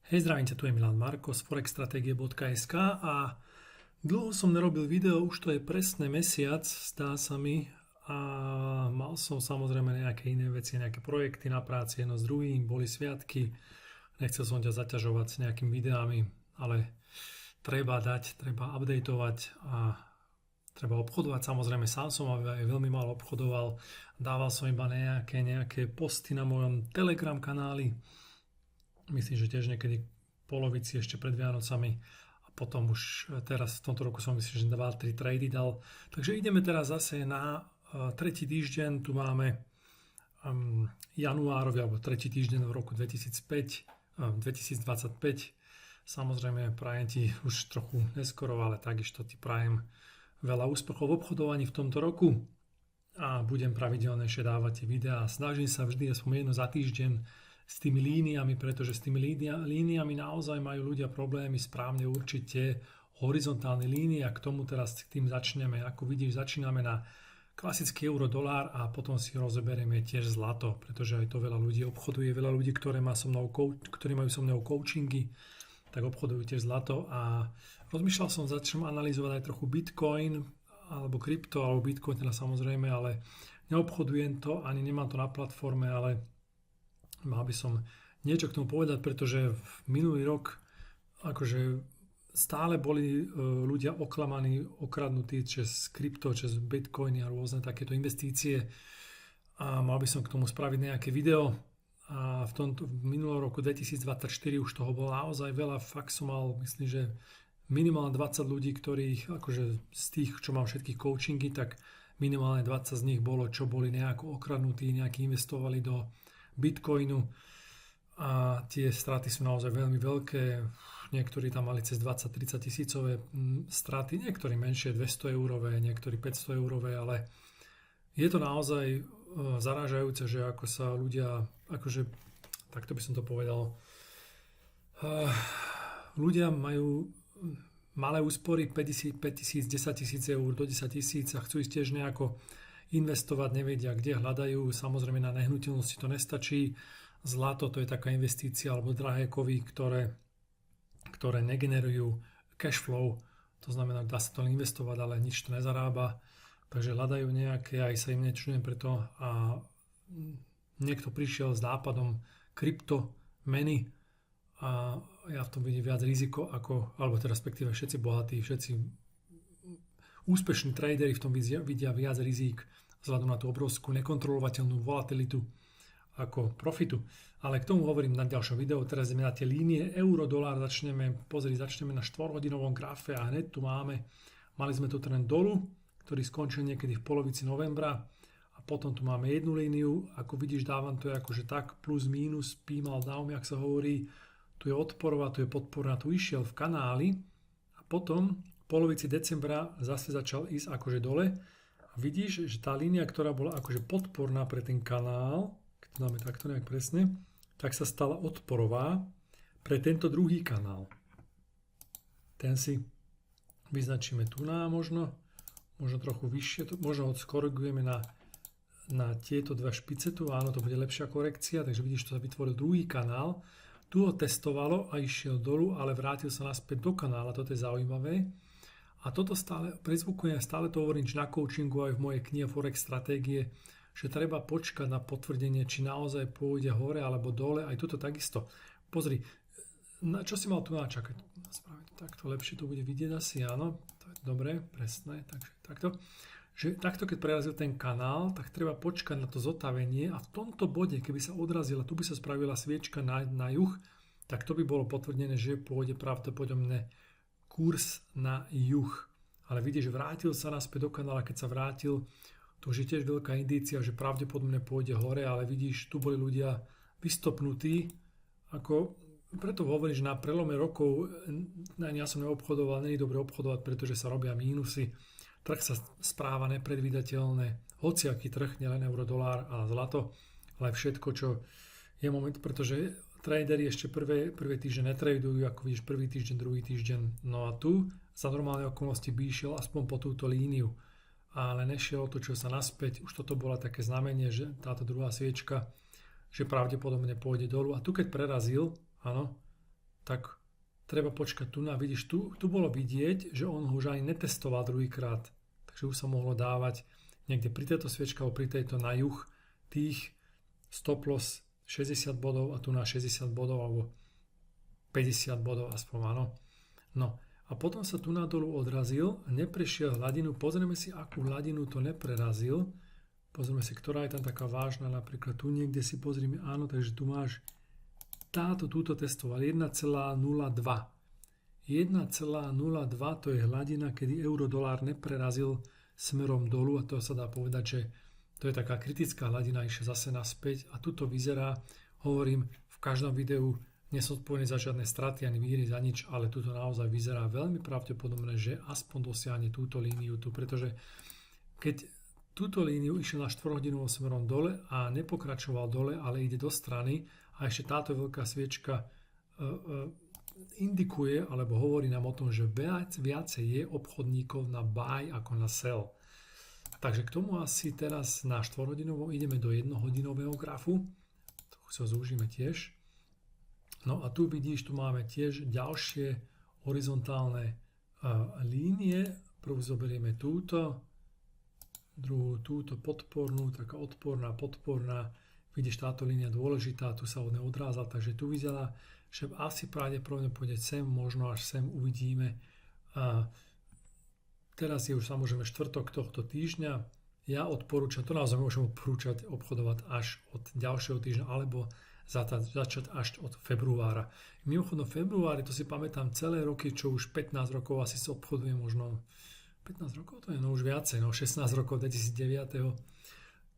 Hej, zdravím ťa, tu je Milan Marko z forexstrategie.sk a dlho som nerobil video, už to je presne mesiac, zdá sa mi, a mal som samozrejme nejaké iné veci, nejaké projekty na práci jedno s druhým, boli sviatky, nechcel som ťa zaťažovať s nejakými videami, ale treba dať, treba updateovať a treba obchodovať. Samozrejme sám som aj veľmi málo obchodoval, dával som iba nejaké posty na mojom Telegram kanáli. Myslím, že tiež niekedy v polovici ešte pred Vianocami a potom už teraz v tomto roku som myslím, že 2-3 trady dal. Takže ideme teraz zase na tretí týždeň, tu máme januárový alebo tretí týždeň v roku 2025. Samozrejme prajem ti už trochu neskoro, ale takisto ti prajem veľa úspechov v obchodovaní v tomto roku a budem pravidelnejšie dávať tie videá. Snažím sa vždy aspoň jedno za týždeň s tými líniami, pretože s tými líniami naozaj majú ľudia problémy správne určite horizontálne línie a k tomu teraz k tým začneme. Ako vidíš, začíname na klasický euro-dolár a potom si rozoberieme tiež zlato, pretože aj to veľa ľudí obchoduje, veľa ľudí, ktorí majú so mnou coachingy, tak obchodujú tiež zlato a rozmýšľal som, začnem analyzovať aj trochu Bitcoin alebo krypto, alebo Bitcoin teda samozrejme, ale neobchodujem to, ani nemám to na platforme, ale mal by som niečo k tomu povedať, pretože v minulý rok akože stále boli ľudia oklamaní, okradnutí cez krypto, cez bitcoiny a rôzne takéto investície a mal by som k tomu spraviť nejaké video a v minulom roku 2024 už toho bolo naozaj veľa, fakt som mal, myslím, že minimálne 20 ľudí, ktorých akože z tých, čo mám všetkých coachingy, tak minimálne 20 z nich bolo, čo boli nejako okradnutí, nejakí investovali do Bitcoinu a tie straty sú naozaj veľmi veľké. Niektorí tam mali cez 20-30 tisícové straty, niektorí menšie 200 eurové, niektorí 500 eurové, ale je to naozaj zarážajúce, že ako sa ľudia, akože takto by som to povedal, ľudia majú malé úspory 55 tisíc, 10 tisíc eur do 10 tisíc a chcú ísť tiež nejako investovať, nevedia, kde hľadajú. Samozrejme na nehnuteľnosti to nestačí. Zlato to je taká investícia alebo drahé kovy, ktoré negenerujú cash flow. To znamená, dá sa to investovať, ale nič to nezarába. Takže hľadajú nejaké, aj sa im nečujem preto. A niekto prišiel s nápadom kryptomeny a ja v tom vidím viac riziko ako, alebo teda respektíve všetci bohatí, všetci úspešní tradery v tom vidia viac rizík vzhľadom na tú obrovskú nekontrolovateľnú volatilitu ako profitu. Ale k tomu hovorím na ďalšom videu. Teraz ideme na tie línie euro-dolár, začneme na 4-hodinovom grafe a hneď tu mali sme tu trend dolu, ktorý skončil niekedy v polovici novembra a potom tu máme jednu líniu, ako vidíš, dávam to je akože tak plus minus, P mal down, jak sa hovorí, tu je odporová, tu je podporná, tu išiel v kanáli a potom v polovici decembra zase začal ísť akože dole a vidíš, že tá línia, ktorá bola akože podporná pre ten kanál, keď to dáme takto nejak presne, tak sa stala odporová pre tento druhý kanál. Ten si vyznačíme tu možno trochu vyššie, možno ho skorigujeme na tieto dva špice tu, áno, to bude lepšia korekcia, takže vidíš, to sa vytvoril druhý kanál, tu ho testovalo a išiel dolu, ale vrátil sa naspäť do kanála, toto je zaujímavé. A toto stále prezvukujem, stále to hovorím, či na coachingu aj v mojej knihe Forex stratégie, že treba počkať na potvrdenie, či naozaj pôjde hore alebo dole, aj toto takisto. Pozri, na čo si mal tu načakať? Takto lepšie to bude vidieť asi, áno, to je dobre, presné, takže takto. Že takto, keď prerazil ten kanál, tak treba počkať na to zotavenie a v tomto bode, keby sa odrazila, tu by sa spravila sviečka na juh, tak to by bolo potvrdené, že pôjde pravdepodobne kurz na juh. Ale vidíš, vrátil sa naspäť do kanála, keď sa vrátil, to už je tiež veľká indícia, že pravdepodobne pôjde hore, ale vidíš, tu boli ľudia vystopnutí, ako preto hovorím, že na prelome rokov ja som neobchodoval, nie je dobre obchodovať, pretože sa robia mínusy. Trh sa správa nepredvídateľné, hociaký trh, nielen euro-dolár a zlato, ale všetko, čo je moment, pretože traderi ešte prvé týždne netradujú, ako vidíš, prvý týždeň, druhý týždeň. No a tu za normálne okolnosti by išiel aspoň po túto líniu. Ale nešiel to, čo sa naspäť. Už toto bola také znamenie, že táto druhá sviečka, že pravdepodobne pôjde dolu. A tu keď prerazil, áno, tak treba počkať tu na, vidíš, tu bolo vidieť, že on ho už ani netestoval druhýkrát, takže už sa mohlo dávať niekde pri tejto sviečke alebo pri tejto na juh tých stop loss 60 bodov a tu na 60 bodov alebo 50 bodov aspoň, áno. No a potom sa tu na dolu odrazil a neprešiel hladinu, pozrieme si, akú hladinu to neprerazil, pozrieme si, ktorá je tam taká vážna, napríklad tu niekde si pozrieme, áno, takže tu máš túto testoval 1,02. 1,02 to je hladina, kedy euro-dolár neprerazil smerom dolu a to sa dá povedať, že to je taká kritická hladina, išla zase naspäť a tuto vyzerá, hovorím, v každom videu nie som odpovedný za žiadne straty ani výhry za nič, ale tuto naozaj vyzerá veľmi pravdepodobné, že aspoň dosiahne túto líniu tu, pretože keď túto líniu išiel na 4-hodinovom smerom dole a nepokračoval dole, ale ide do strany a ešte táto veľká sviečka indikuje alebo hovorí nám o tom, že viacej je obchodníkov na buy ako na sell. Takže k tomu asi teraz na 4-hodinovom ideme do 1-hodinového grafu. Tu sa zúžime tiež. No a tu vidíš, tu máme tiež ďalšie horizontálne línie. Prvú zoberieme túto, druhú túto podpornú, taká podporná. Vidíš, táto línia dôležitá, tu sa od nej odrázal, takže tu vyzerá, že asi pravdepodobne pôjde sem, možno až sem uvidíme. A teraz je už samozrejme štvrtok tohto týždňa. Ja odporúčam, to naozaj môžem odporúčať obchodovať až od ďalšieho týždňa alebo začať až od februára. Mimochodom februári, to si pamätám celé roky, čo už 15 rokov asi sa obchodujem, možno 15 rokov, to je no už viacej, no 16 rokov 2009,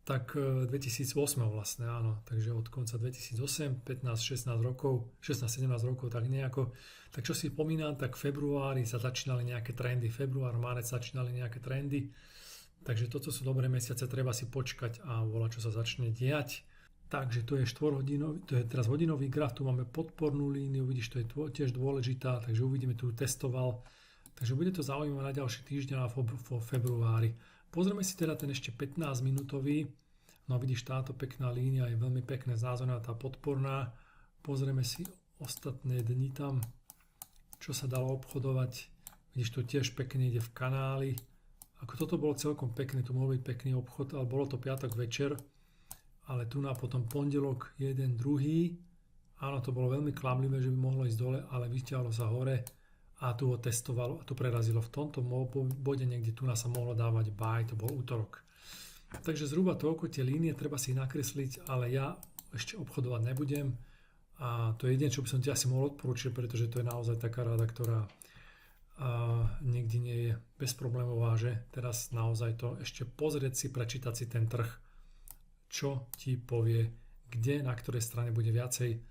tak 2008 vlastne, áno, takže od konca 2008, 15-16 rokov, 16-17 rokov, tak nejako, tak čo si pomínam, tak v februári sa začínali nejaké trendy, marec začínali nejaké trendy, takže toto sú dobré mesiace, treba si počkať a volá, čo sa začne diať. Takže to je 4-hodinový, to je teraz hodinový graf, tu máme podpornú líniu, vidíš, to je tiež dôležitá, takže uvidíme, tu testoval. Takže bude to zaujímavé na ďalší týždeň a vo februári. Pozrieme si teda ten ešte 15 minútový, no vidíš, táto pekná línia je veľmi pekné znázorná, tá podporná. Pozrieme si ostatné dni tam, čo sa dalo obchodovať. Vidíš, to tiež pekne ide v kanáli. Ako toto bolo celkom pekné, tu mohol byť pekný obchod, ale bolo to piatok večer. Ale tu na potom pondelok jeden, druhý, áno, to bolo veľmi klamlivé, že by mohlo ísť dole, ale vyťahlo sa hore a tu ho testovalo a tu prerazilo v tomto bode niekde tu sa mohlo dávať buy, to bol útorok. Takže zhruba toľko tie línie, treba si ich nakresliť, ale ja ešte obchodovať nebudem a to je jediné, čo by som ti asi mohol odporúčiť, pretože to je naozaj taká rada, ktorá nikdy nie je bezproblémová, že teraz naozaj to ešte pozrieť si, prečítať si ten trh, čo ti povie, kde, na ktorej strane bude viacej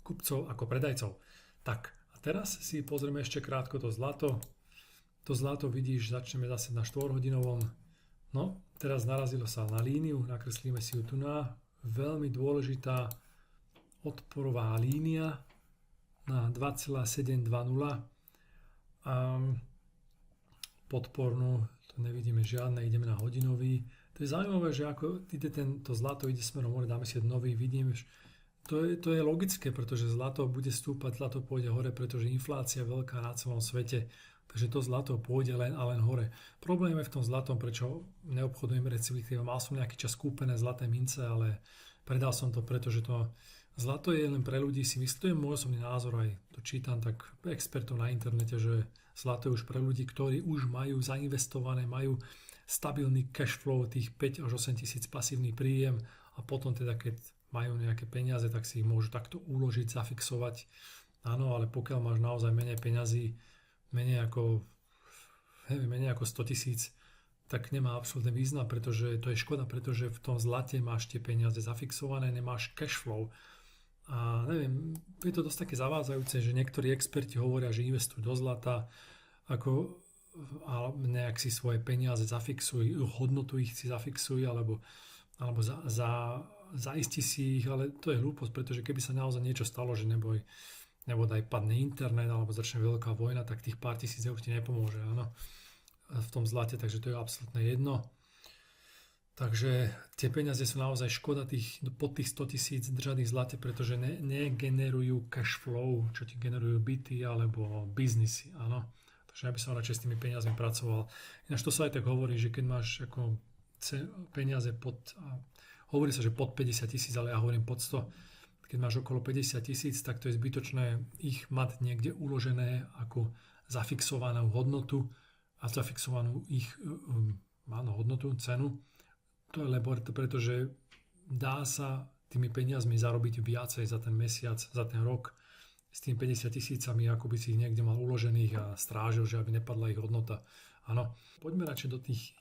kupcov ako predajcov. Tak, a teraz si pozrieme ešte krátko to zlato. To zlato vidíš, začneme zase na 4-hodinovom. No, teraz narazilo sa na líniu, nakreslíme si ju tu na. Veľmi dôležitá odporová línia na 2,720. Podpornú, to nevidíme žiadne, ideme na hodinový. To je zaujímavé, že ako ide to zlato, ide smerom hore, dáme si nový, vidíme, to je logické, pretože zlato bude stúpať, zlato pôjde hore, pretože inflácia je veľká na celom svete, takže to zlato pôjde len a len hore. Problém je v tom zlatom, prečo neobchodujem respektíve. Mal som nejaký čas kúpené zlaté mince, ale predal som to, pretože to zlato je len pre ľudí, si myslím, to je môj osobný názor, aj to čítam tak expertov na internete, že zlato je už pre ľudí, ktorí už majú zainvestované, majú stabilný cash flow, tých 5 až 8 tisíc pasívny príjem a potom teda keď majú nejaké peniaze, tak si ich môžu takto uložiť, zafixovať. Áno, ale pokiaľ máš naozaj menej peňazí, menej ako 100 tisíc, tak nemá absolútne význam, pretože to je škoda, pretože v tom zlate máš tie peniaze zafixované, nemáš cash flow. A neviem, je to dosť také zavádzajúce, že niektorí experti hovoria, že investujú do zlata, ako nejak si svoje peniaze zafixuj, hodnotu ich si zafixuj, alebo zaisti si ich, ale to je hlúposť, pretože keby sa naozaj niečo stalo, že nebo aj padne internet, alebo začne veľká vojna, tak tých pár tisíc eur ti nepomôže, áno, v tom zlate, takže to je absolútne jedno. Takže tie peniaze sú naozaj škoda pod tých 100 000 držať ich v zlate, pretože negenerujú cash flow, čo ti generujú byty alebo biznisy, áno. Takže ja by som radšej s tými peniazmi pracoval. Ináč to sa aj tak hovorí, že keď máš ako peniaze hovorí sa, že pod 50 000, ale ja hovorím pod 100. Keď máš okolo 50 000, tak to je zbytočné ich mať niekde uložené ako zafixovanú hodnotu a zafixovanú ich hodnotu, cenu. To je pretože dá sa tými peniazmi zarobiť viacej za ten mesiac, za ten rok. S tými 50 000, ako by si ich niekde mal uložených a strážil, že aby nepadla ich hodnota. Áno, poďme radšej do tých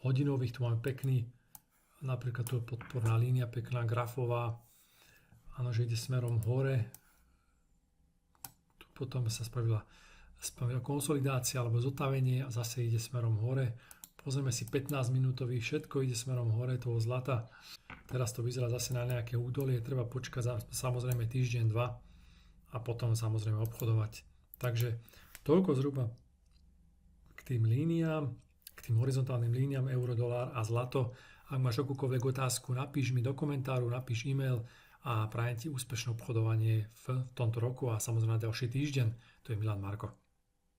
hodinových, tu máme pekný, napríklad tu je podporná línia, pekná grafová, áno, že ide smerom hore. Tu potom sa spravila konsolidácia alebo zotavenie a zase ide smerom hore. Pozrieme si 15-minútový, všetko ide smerom hore toho zlata. Teraz to vyzerá zase na nejaké údolie, treba počkať samozrejme týždeň, dva a potom samozrejme obchodovať. Takže toľko zhruba k tým líniám, k tým horizontálnym líniám euro, dolár a zlato. Ak máš akúkoľvek otázku, napíš mi do komentáru, napíš e-mail a prajem ti úspešné obchodovanie v tomto roku a samozrejme ďalší týždeň. To je Milan Marko.